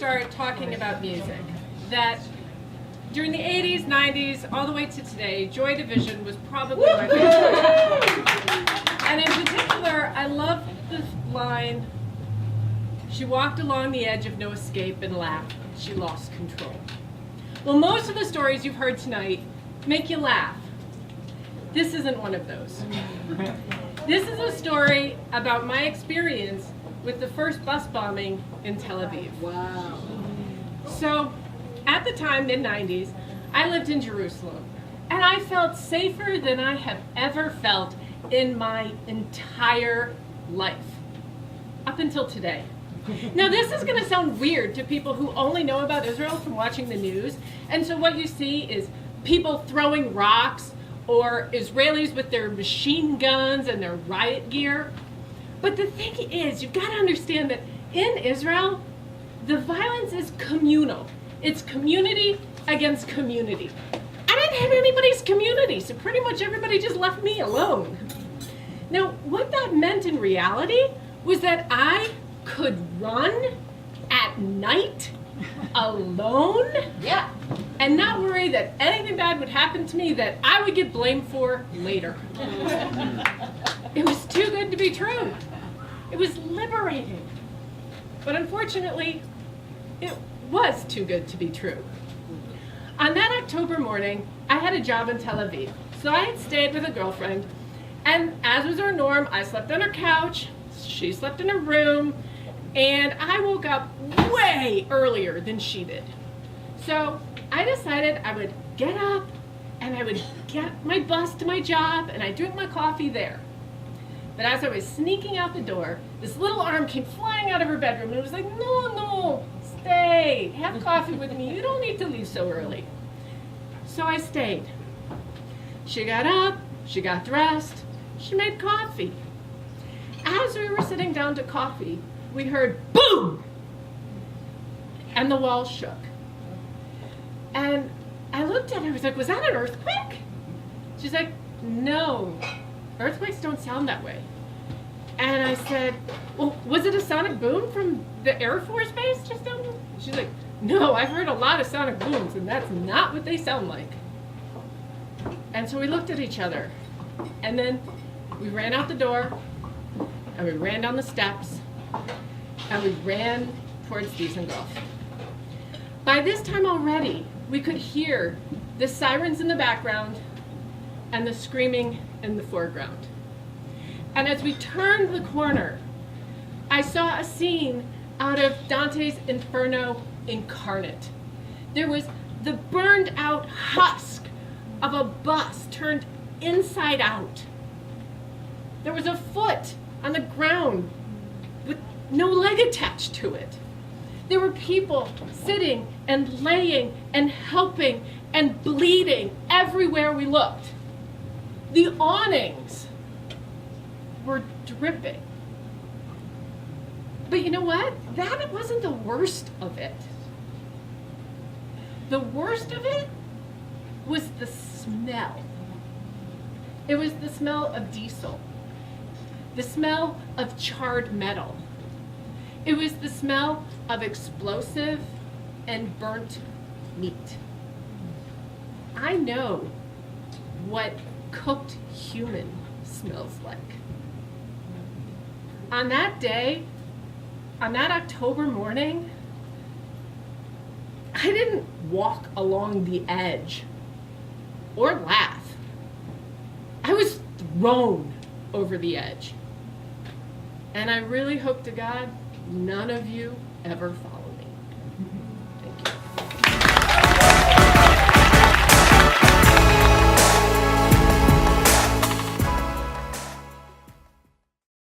start talking about music. That during the 80s, 90s, all the way to today, Joy Division was probably my favorite. And in particular, I love the line, "She walked along the edge of no escape and laughed. She lost control." Well, most of the stories you've heard tonight make you laugh. This isn't one of those. This is a story about my experience with the first bus bombing in Tel Aviv. Wow. So, at the time, mid-90s, I lived in Jerusalem, and I felt safer than I have ever felt in my entire life, up until today. Now, this is going to sound weird to people who only know about Israel from watching the news, and so what you see is people throwing rocks, or Israelis with their machine guns and their riot gear. But the thing is, you've got to understand that in Israel, the violence is communal. It's community against community. I didn't hit anybody's community, so pretty much everybody just left me alone. Now, what that meant in reality was that I could run at night alone, Yeah. and not worry that anything bad would happen to me that I would get blamed for later. It was too good to be true. It was liberating. But unfortunately, it was too good to be true. On that October morning, I had a job in Tel Aviv. So I had stayed with a girlfriend, and as was our norm, I slept on her couch, she slept in her room, and I woke up way earlier than she did. So I decided I would get up and I would get my bus to my job and I'd drink my coffee there. But as I was sneaking out the door, this little arm came flying out of her bedroom and it was like, no, stay, have coffee with me. You don't need to leave so early. So I stayed. She got up, she got dressed, she made coffee. As we were sitting down to coffee, we heard boom! And the wall shook. And I looked at her, I was like, was that an earthquake? She's like, no, earthquakes don't sound that way. And I said, well, was it a sonic boom from the Air Force Base just down there? She's like, no, I've heard a lot of sonic booms, and that's not what they sound like. And so we looked at each other, and then we ran out the door, and we ran down the steps, and we ran towards Dizengoff. By this time already, we could hear the sirens in the background and the screaming in the foreground. And as we turned the corner, I saw a scene out of Dante's Inferno Incarnate. There was the burned out husk of a bus turned inside out. There was a foot on the ground with no leg attached to it. There were people sitting and laying and helping and bleeding everywhere we looked. The awnings were dripping. But you know what? That wasn't the worst of it. The worst of it was the smell. It was the smell of diesel, the smell of charred metal. It was the smell of explosive and burnt meat. I know what cooked human smells like. On that day, on that October morning, I didn't walk along the edge or laugh. I was thrown over the edge. And I really hope to God none of you ever follow.